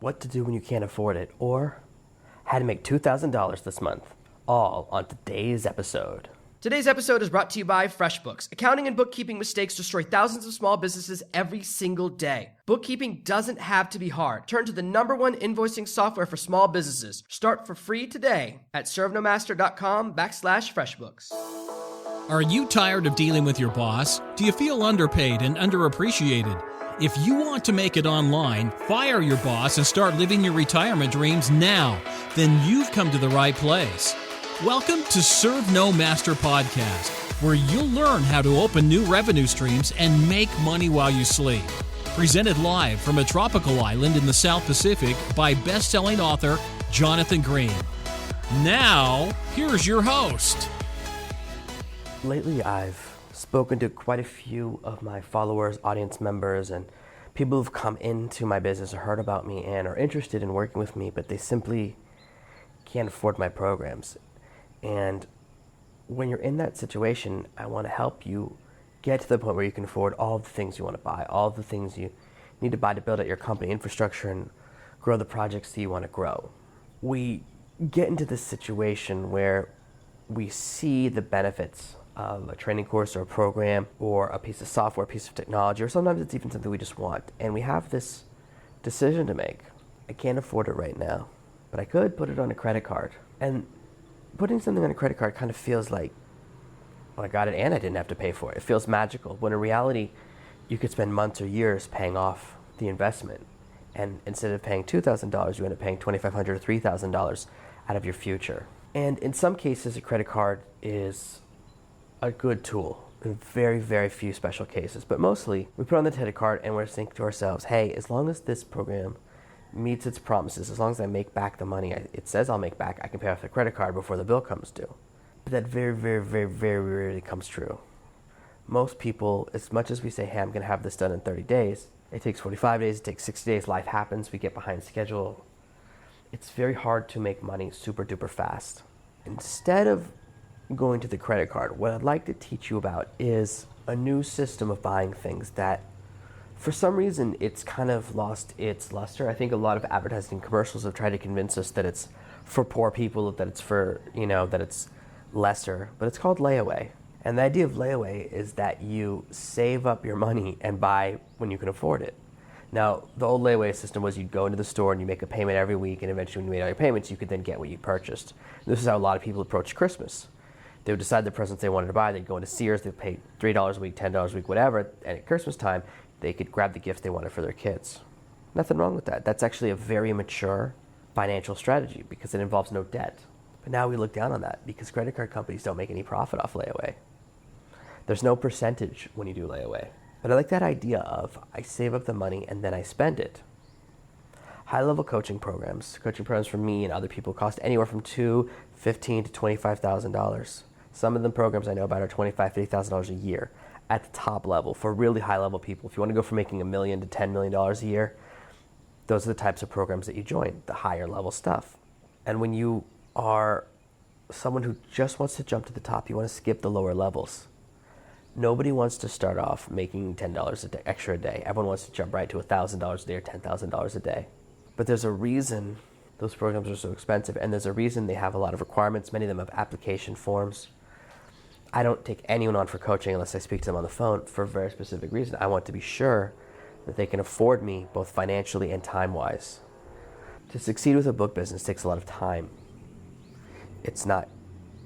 what to do when you can't afford it, or how to make $2,000 this month, all on today's episode. Today's episode is brought to you by FreshBooks. Accounting and bookkeeping mistakes destroy thousands of small businesses every single day. Bookkeeping doesn't have to be hard. Turn to the #1 invoicing software for small businesses. Start for free today at servenomaster.com/FreshBooks. Are you tired of dealing with your boss? Do you feel underpaid and underappreciated? If you want to make it online, fire your boss and start living your retirement dreams now, then you've come to the right place. Welcome to Serve No Master Podcast, where you'll learn how to open new revenue streams and make money while you sleep. Presented live from a tropical island in the South Pacific by best-selling author Jonathan Green. Now, here's your host. Lately, I've spoken to quite a few of my followers, audience members, and people who've come into my business or heard about me and are interested in working with me, but they simply can't afford my programs. And when you're in that situation, I want to help you get to the point where you can afford all the things you want to buy, all the things you need to buy to build out your company infrastructure and grow the projects that you want to grow. We get into this situation where we see the benefits of a training course or a program or a piece of software, a piece of technology, or sometimes it's even something we just want. And we have this decision to make. I can't afford it right now, but I could put it on a credit card. And putting something on a credit card kind of feels like, well, I got it and I didn't have to pay for it. It feels magical, when in reality, you could spend months or years paying off the investment. And instead of paying $2,000, you end up paying $2,500 or $3,000 out of your future. And in some cases, a credit card is a good tool in very, very few special cases. But mostly, we put on the credit card and we're thinking to ourselves, hey, as long as this program meets its promises, as long as I make back the money it says I'll make back, I can pay off the credit card before the bill comes due. But that very, very, very, very rarely comes true. Most people, as much as we say, hey, I'm going to have this done in 30 days, it takes 45 days, it takes 60 days, life happens, we get behind schedule. It's very hard to make money super duper fast. Instead of going to the credit card, what I'd like to teach you about is a new system of buying things that for some reason it's kind of lost its luster. I think a lot of advertising commercials have tried to convince us that it's for poor people, that it's for, that it's lesser, but it's called layaway. And the idea of layaway is that you save up your money and buy when you can afford it. Now, the old layaway system was you'd go into the store and you make a payment every week, and eventually when you made all your payments, you could then get what you purchased. And this is how a lot of people approach Christmas. They would decide the presents they wanted to buy. They'd go into Sears. They'd pay $3 a week, $10 a week, whatever. And at Christmas time, they could grab the gifts they wanted for their kids. Nothing wrong with that. That's actually a very mature financial strategy because it involves no debt. But now we look down on that because credit card companies don't make any profit off layaway. There's no percentage when you do layaway. But I like that idea of I save up the money and then I spend it. High-level coaching programs for me and other people cost anywhere from $2,000, $15,000 to $25,000. Some of the programs I know about are $25,000, $50,000 a year at the top level for really high-level people. If you want to go from making $1 million to $10 million a year, those are the types of programs that you join, the higher-level stuff. And when you are someone who just wants to jump to the top, you want to skip the lower levels. Nobody wants to start off making $10 extra a day. Everyone wants to jump right to $1,000 a day or $10,000 a day. But there's a reason those programs are so expensive, and there's a reason they have a lot of requirements. Many of them have application forms. I don't take anyone on for coaching unless I speak to them on the phone for a very specific reason. I want to be sure that they can afford me both financially and time-wise. To succeed with a book business takes a lot of time. It's not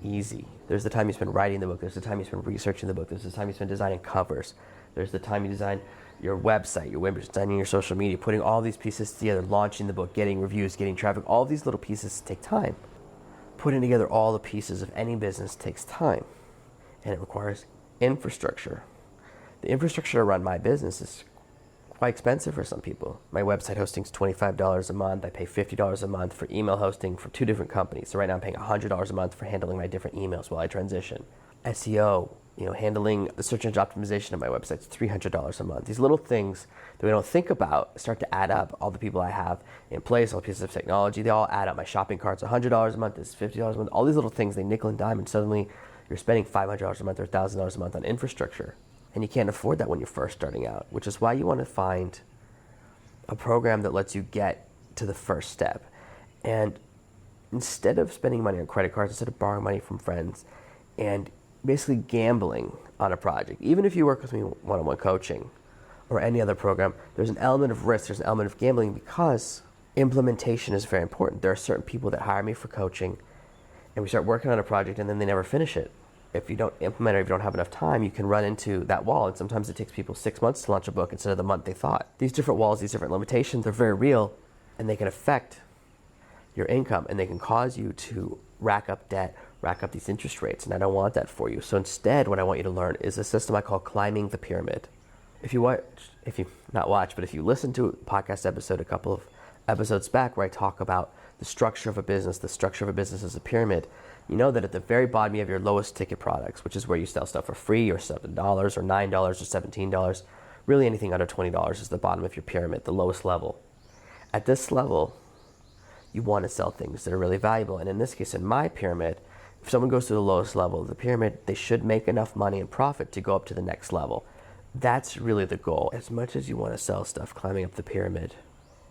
easy. There's the time you spend writing the book. There's the time you spend researching the book. There's the time you spend designing covers. There's the time you design your website, designing your social media, putting all these pieces together, launching the book, getting reviews, getting traffic. All these little pieces take time. Putting together all the pieces of any business takes time, and it requires infrastructure. The infrastructure to run my business is quite expensive for some people. My website hosting is $25 a month. I pay $50 a month for email hosting for 2 different companies. So right now I'm paying $100 a month for handling my different emails while I transition. SEO, handling the search engine optimization of my website is $300 a month. These little things that we don't think about start to add up. All the people I have in place, all the pieces of technology, they all add up. My shopping cart's $100 a month, this is $50 a month. All these little things, they nickel and dime, and suddenly you're spending $500 a month or $1,000 a month on infrastructure. And you can't afford that when you're first starting out, which is why you want to find a program that lets you get to the first step. And instead of spending money on credit cards, instead of borrowing money from friends and basically gambling on a project, even if you work with me one-on-one coaching or any other program, there's an element of risk, there's an element of gambling, because implementation is very important. There are certain people that hire me for coaching and we start working on a project and then they never finish it. If you don't implement it, or if you don't have enough time, you can run into that wall. And sometimes it takes people 6 months to launch a book instead of the month they thought. These different walls, these different limitations, they're very real, and they can affect your income, and they can cause you to rack up debt, rack up these interest rates. And I don't want that for you. So instead, what I want you to learn is a system I call climbing the pyramid. If you listen to a podcast episode a couple of episodes back where I talk about the structure of a business is a pyramid, you know that at the very bottom you have your lowest ticket products, which is where you sell stuff for free, or $7 or $9 or $17. Really anything under $20 is the bottom of your pyramid, the lowest level. At this level, you want to sell things that are really valuable. And in this case, in my pyramid, if someone goes to the lowest level of the pyramid, they should make enough money and profit to go up to the next level. That's really the goal. As much as you want to sell stuff climbing up the pyramid,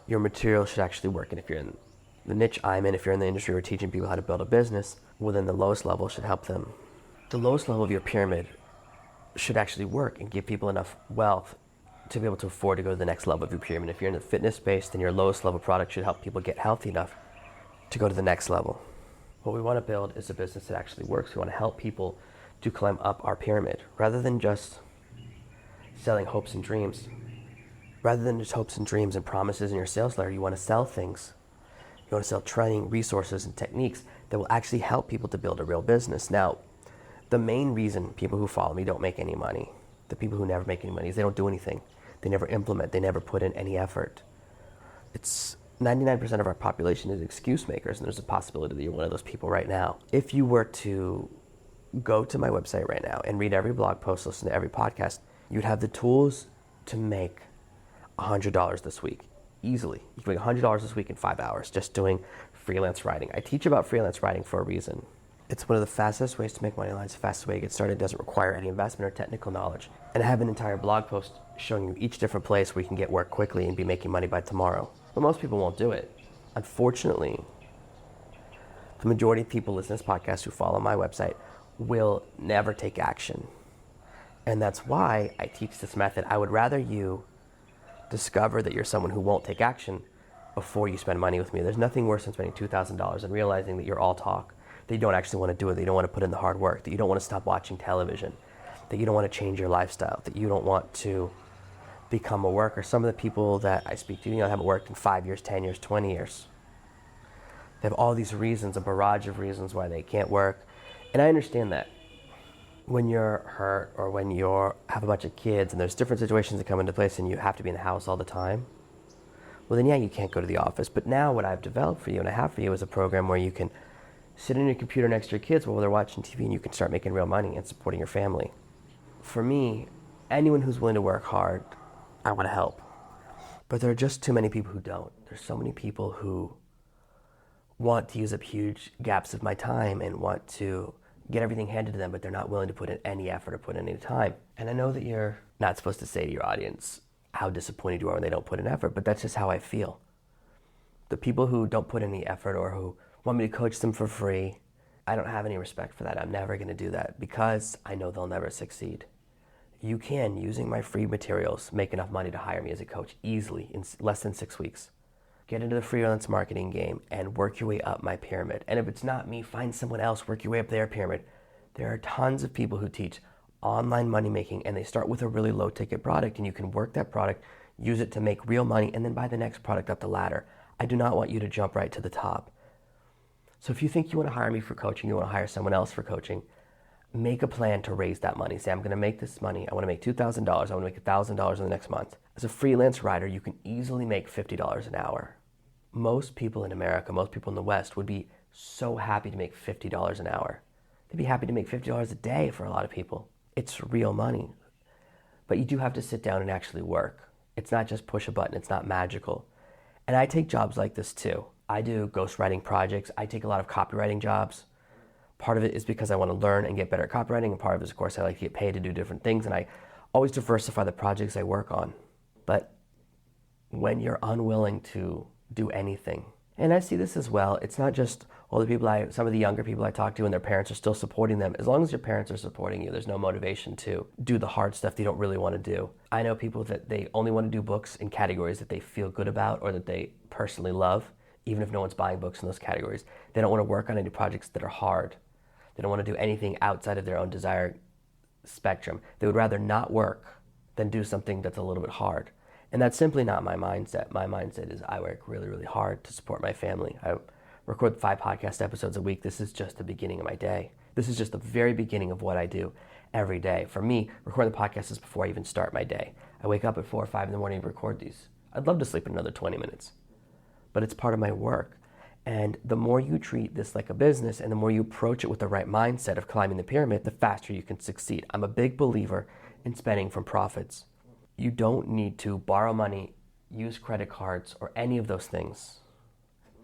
your material should actually work. And if you're in the niche I'm in, if you're in the industry where teaching people how to build a business, well, then the lowest level should help them. The lowest level of your pyramid should actually work and give people enough wealth to be able to afford to go to the next level of your pyramid. If you're in the fitness space, then your lowest level product should help people get healthy enough to go to the next level. What we want to build is a business that actually works. We want to help people to climb up our pyramid rather than just selling hopes and dreams. Rather than just hopes and dreams and promises in your sales letter, you want to sell things. You want to sell training, resources, and techniques that will actually help people to build a real business. Now, the main reason people who follow me don't make any money, the people who never make any money, is they don't do anything. They never implement. They never put in any effort. It's 99% of our population is excuse makers, and there's a possibility that you're one of those people right now. If you were to go to my website right now and read every blog post, listen to every podcast, you'd have the tools to make $100 this week. Easily. You can make $100 this week in 5 hours just doing freelance writing. I teach about freelance writing for a reason. It's one of the fastest ways to make money online. It's the fastest way to get started. It doesn't require any investment or technical knowledge. And I have an entire blog post showing you each different place where you can get work quickly and be making money by tomorrow. But most people won't do it. Unfortunately, the majority of people listening to this podcast who follow my website will never take action. And that's why I teach this method. I would rather you discover that you're someone who won't take action before you spend money with me. There's nothing worse than spending $2,000 and realizing that you're all talk, that you don't actually want to do it, that you don't want to put in the hard work, that you don't want to stop watching television, that you don't want to change your lifestyle, that you don't want to become a worker. Some of the people that I speak to, haven't worked in 5 years, 10 years, 20 years. They have all these reasons, a barrage of reasons why they can't work. And I understand that. When you're hurt or when you have a bunch of kids and there's different situations that come into place and you have to be in the house all the time, well then you can't go to the office. But now what I've developed for you and I have for you is a program where you can sit on your computer next to your kids while they're watching TV and you can start making real money and supporting your family. For me, anyone who's willing to work hard, I want to help. But there are just too many people who don't. There's so many people who want to use up huge gaps of my time and want to get everything handed to them, but they're not willing to put in any effort or put in any time. And I know that you're not supposed to say to your audience how disappointed you are when they don't put in effort, but that's just how I feel. The people who don't put any effort or who want me to coach them for free, I don't have any respect for that. I'm never going to do that because I know they'll never succeed. You can, using my free materials, make enough money to hire me as a coach easily in less than 6 weeks. Get into the freelance marketing game and work your way up my pyramid. And if it's not me, find someone else, work your way up their pyramid. There are tons of people who teach online money making and they start with a really low ticket product and you can work that product, use it to make real money and then buy the next product up the ladder. I do not want you to jump right to the top. So if you think you want to hire me for coaching, you want to hire someone else for coaching, make a plan to raise that money. Say, I'm going to make this money. I want to make $2,000. I want to make $1,000 in the next month. As a freelance writer, you can easily make $50 an hour. Most people in America, most people in the West would be so happy to make $50 an hour. They'd be happy to make $50 a day for a lot of people. It's real money. But you do have to sit down and actually work. It's not just push a button. It's not magical. And I take jobs like this too. I do ghostwriting projects. I take a lot of copywriting jobs. Part of it is because I want to learn and get better at copywriting, and part of it is, of course, I like to get paid to do different things, and I always diversify the projects I work on. But when you're unwilling to do anything. And I see this as well. It's not just all the people some of the younger people I talk to and their parents are still supporting them. As long as your parents are supporting you, there's no motivation to do the hard stuff they don't really want to do. I know people that they only want to do books in categories that they feel good about or that they personally love, even if no one's buying books in those categories. They don't want to work on any projects that are hard. They don't want to do anything outside of their own desire spectrum. They would rather not work than do something that's a little bit hard. And that's simply not my mindset. My mindset is I work really, really hard to support my family. I record 5 podcast episodes a week. This is just the beginning of my day. This is just the very beginning of what I do every day. For me, recording the podcast is before I even start my day. I wake up at 4 or 5 in the morning and record these. I'd love to sleep another 20 minutes, but it's part of my work. And the more you treat this like a business and the more you approach it with the right mindset of climbing the pyramid, the faster you can succeed. I'm a big believer in spending from profits. You don't need to borrow money, use credit cards, or any of those things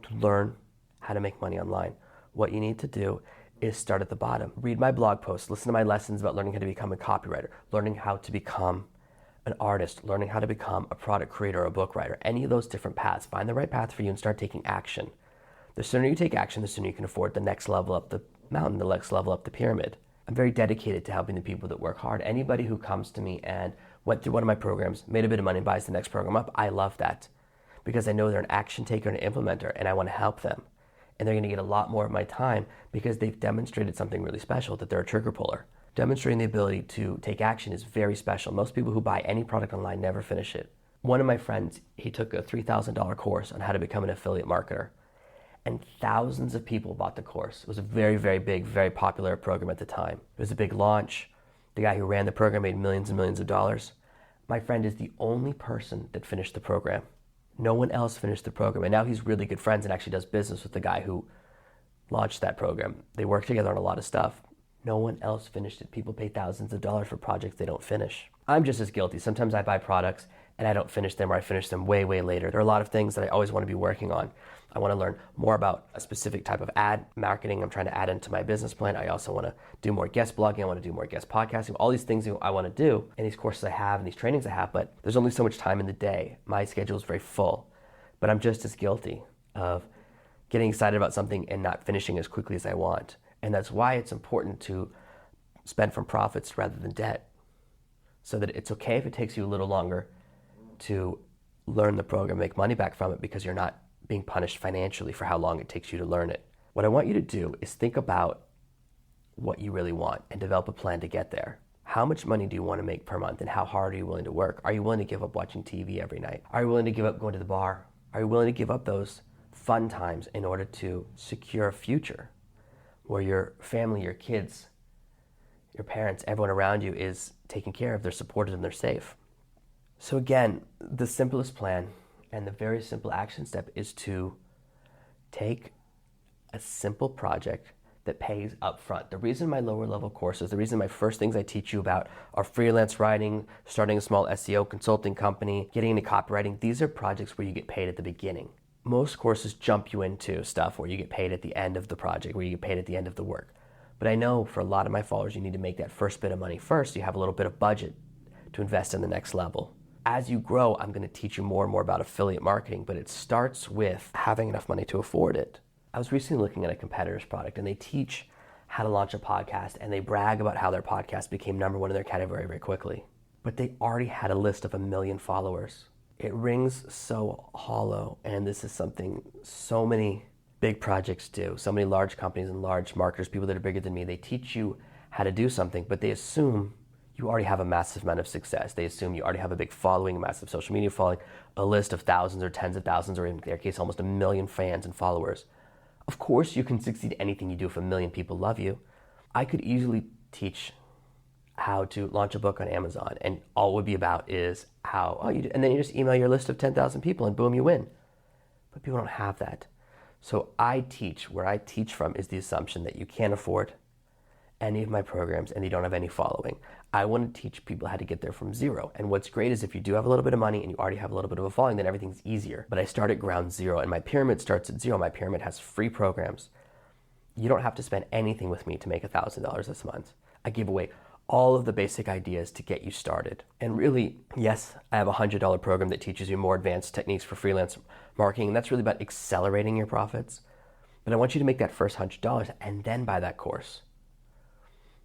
to learn how to make money online. What you need to do is start at the bottom. Read my blog posts, listen to my lessons about learning how to become a copywriter, learning how to become an artist, learning how to become a product creator or a book writer, any of those different paths. Find the right path for you and start taking action. The sooner you take action, the sooner you can afford the next level up the mountain, the next level up the pyramid. I'm very dedicated to helping the people that work hard. Anybody who comes to me and went through one of my programs, made a bit of money, and buys the next program up, I love that because I know they're an action taker and an implementer, and I want to help them. And they're going to get a lot more of my time because they've demonstrated something really special, that they're a trigger puller. Demonstrating the ability to take action is very special. Most people who buy any product online never finish it. One of my friends, he took a $3,000 course on how to become an affiliate marketer, and thousands of people bought the course. It was a very, very big, very popular program at the time. It was a big launch. The guy who ran the program made millions and millions of dollars. My friend is the only person that finished the program. No one else finished the program. And now he's really good friends and actually does business with the guy who launched that program. They work together on a lot of stuff. No one else finished it. People pay thousands of dollars for projects they don't finish. I'm just as guilty. Sometimes I buy products and I don't finish them, or I finish them way, way later. There are a lot of things that I always want to be working on. I want to learn more about a specific type of ad marketing I'm trying to add into my business plan. I also want to do more guest blogging. I want to do more guest podcasting. All these things I want to do, and these courses I have and these trainings I have, but there's only so much time in the day. My schedule is very full, but I'm just as guilty of getting excited about something and not finishing as quickly as I want. And that's why it's important to spend from profits rather than debt, so that it's okay if it takes you a little longer to learn the program, make money back from it, because you're not being punished financially for how long it takes you to learn it. What I want you to do is think about what you really want and develop a plan to get there. How much money do you want to make per month, and how hard are you willing to work? Are you willing to give up watching TV every night? Are you willing to give up going to the bar? Are you willing to give up those fun times in order to secure a future where your family, your kids, your parents, everyone around you is taken care of, they're supported, and they're safe? So again, the simplest plan and the very simple action step is to take a simple project that pays up front. The reason my lower level courses, the reason my first things I teach you about are freelance writing, starting a small SEO consulting company, getting into copywriting, these are projects where you get paid at the beginning. Most courses jump you into stuff where you get paid at the end of the project, where you get paid at the end of the work. But I know for a lot of my followers, you need to make that first bit of money first. So you have a little bit of budget to invest in the next level. As you grow, I'm going to teach you more and more about affiliate marketing, but it starts with having enough money to afford it. I was recently looking at a competitor's product, and they teach how to launch a podcast, and they brag about how their podcast became number one in their category very quickly. But they already had a list of 1 million followers. It rings so hollow, and this is something so many big projects do. So many large companies and large marketers, people that are bigger than me, they teach you how to do something, but they assume you already have a massive amount of success. They assume you already have a big following, a massive social media following, a list of thousands or tens of thousands, or in their case, almost 1 million fans and followers. Of course, you can succeed at anything you do if 1 million people love you. I could easily teach how to launch a book on Amazon, and all it would be about is how, and then you just email your list of 10,000 people and boom, you win. But people don't have that. So where I teach from is the assumption that you can't afford any of my programs and you don't have any following. I want to teach people how to get there from zero. And what's great is if you do have a little bit of money and you already have a little bit of a following, then everything's easier. But I start at ground zero, and my pyramid starts at zero. My pyramid has free programs. You don't have to spend anything with me to make $1,000 this month. I give away all of the basic ideas to get you started. And really, yes, I have a $100 program that teaches you more advanced techniques for freelance marketing. And that's really about accelerating your profits. But I want you to make that first $100 and then buy that course.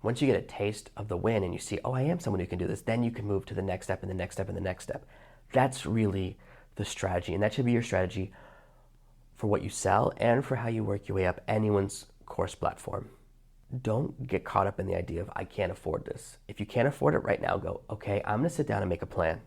Once you get a taste of the win and you see, oh, I am someone who can do this, then you can move to the next step and the next step and the next step. That's really the strategy. And that should be your strategy for what you sell and for how you work your way up anyone's course platform. Don't get caught up in the idea of, I can't afford this. If you can't afford it right now, go, okay, I'm going to sit down and make a plan.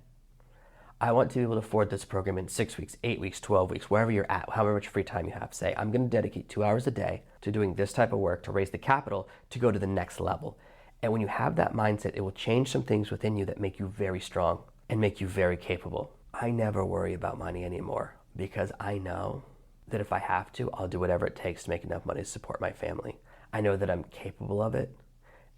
I want to be able to afford this program in 6 weeks, 8 weeks, 12 weeks, wherever you're at, however much free time you have. Say, I'm going to dedicate 2 hours a day to doing this type of work to raise the capital to go to the next level. And when you have that mindset, it will change some things within you that make you very strong and make you very capable. I never worry about money anymore because I know that if I have to, I'll do whatever it takes to make enough money to support my family. I know that I'm capable of it,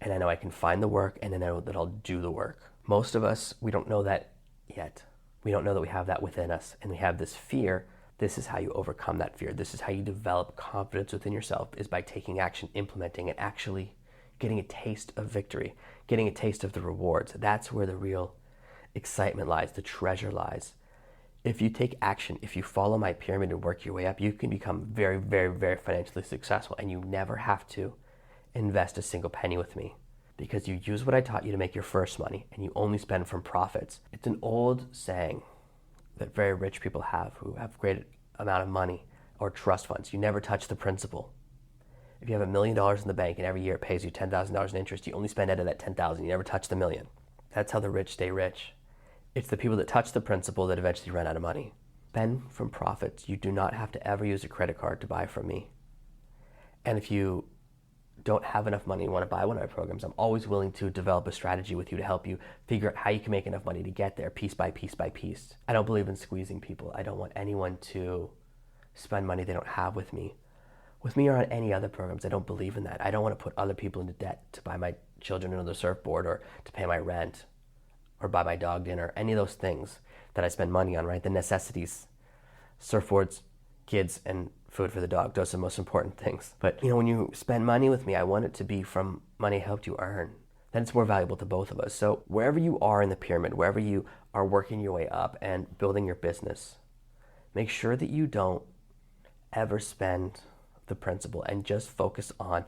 and I know I can find the work, and I know that I'll do the work. Most of us, we don't know that yet. We don't know that we have that within us, and we have this fear. This is how you overcome that fear. This is how you develop confidence within yourself, is by taking action, implementing, and actually getting a taste of victory, getting a taste of the rewards. That's where the real excitement lies, the treasure lies. If you take action, if you follow my pyramid and work your way up, you can become very, very, very financially successful, and you never have to invest a single penny with me because you use what I taught you to make your first money and you only spend from profits. It's an old saying that very rich people have who have great amount of money or trust funds. You never touch the principal. If you have $1 million in the bank and every year it pays you $10,000 in interest, you only spend out of that $10,000. You never touch the million. That's how the rich stay rich. It's the people that touch the principal that eventually run out of money. Spend from profits. You do not have to ever use a credit card to buy from me. And if you don't have enough money and want to buy one of my programs, I'm always willing to develop a strategy with you to help you figure out how you can make enough money to get there piece by piece by piece. I don't believe in squeezing people. I don't want anyone to spend money they don't have with me. With me or on any other programs, I don't believe in that. I don't want to put other people into debt to buy my children another surfboard or to pay my rent or buy my dog dinner, any of those things that I spend money on, right? The necessities, surfboards, kids, and food for the dog. Those are the most important things. But when you spend money with me, I want it to be from money I helped you earn. Then it's more valuable to both of us. So wherever you are in the pyramid, wherever you are working your way up and building your business, make sure that you don't ever spend the principal and just focus on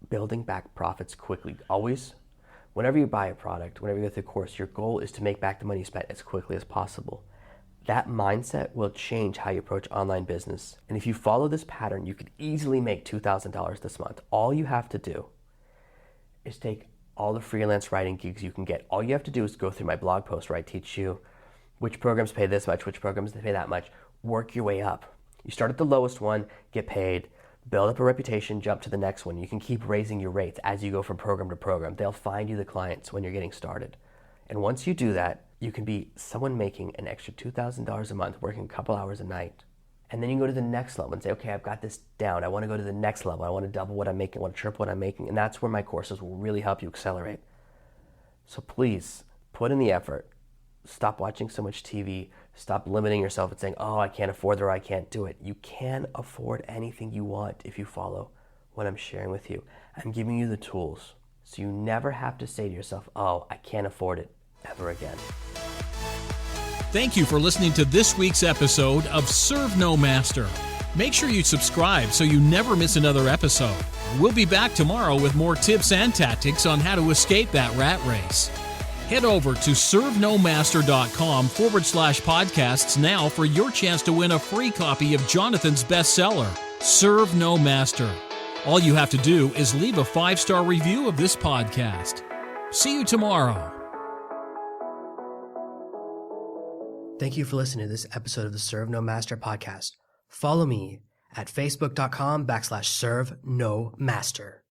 building back profits quickly. Always, whenever you buy a product, whenever you go through a course, your goal is to make back the money you spent as quickly as possible. That mindset will change how you approach online business. And if you follow this pattern, you could easily make $2,000 this month. All you have to do is take all the freelance writing gigs you can get. All you have to do is go through my blog post where I teach you which programs pay this much, which programs pay that much. Work your way up. You start at the lowest one, get paid, build up a reputation, jump to the next one. You can keep raising your rates as you go from program to program. They'll find you the clients when you're getting started. And once you do that, you can be someone making an extra $2,000 a month, working a couple hours a night. And then you go to the next level and say, okay, I've got this down. I want to go to the next level. I want to double what I'm making. I want to triple what I'm making. And that's where my courses will really help you accelerate. So please put in the effort. Stop watching so much TV. Stop limiting yourself and saying, oh, I can't afford it or I can't do it. You can afford anything you want if you follow what I'm sharing with you. I'm giving you the tools so you never have to say to yourself, oh, I can't afford it ever again. Thank you for listening to this week's episode of Serve No Master. Make sure you subscribe so you never miss another episode. We'll be back tomorrow with more tips and tactics on how to escape that rat race. Head over to servenomaster.com/podcasts now for your chance to win a free copy of Jonathan's bestseller, Serve No Master. All you have to do is leave a 5-star review of this podcast. See you tomorrow. Thank you for listening to this episode of the Serve No Master podcast. Follow me at facebook.com/serve no master.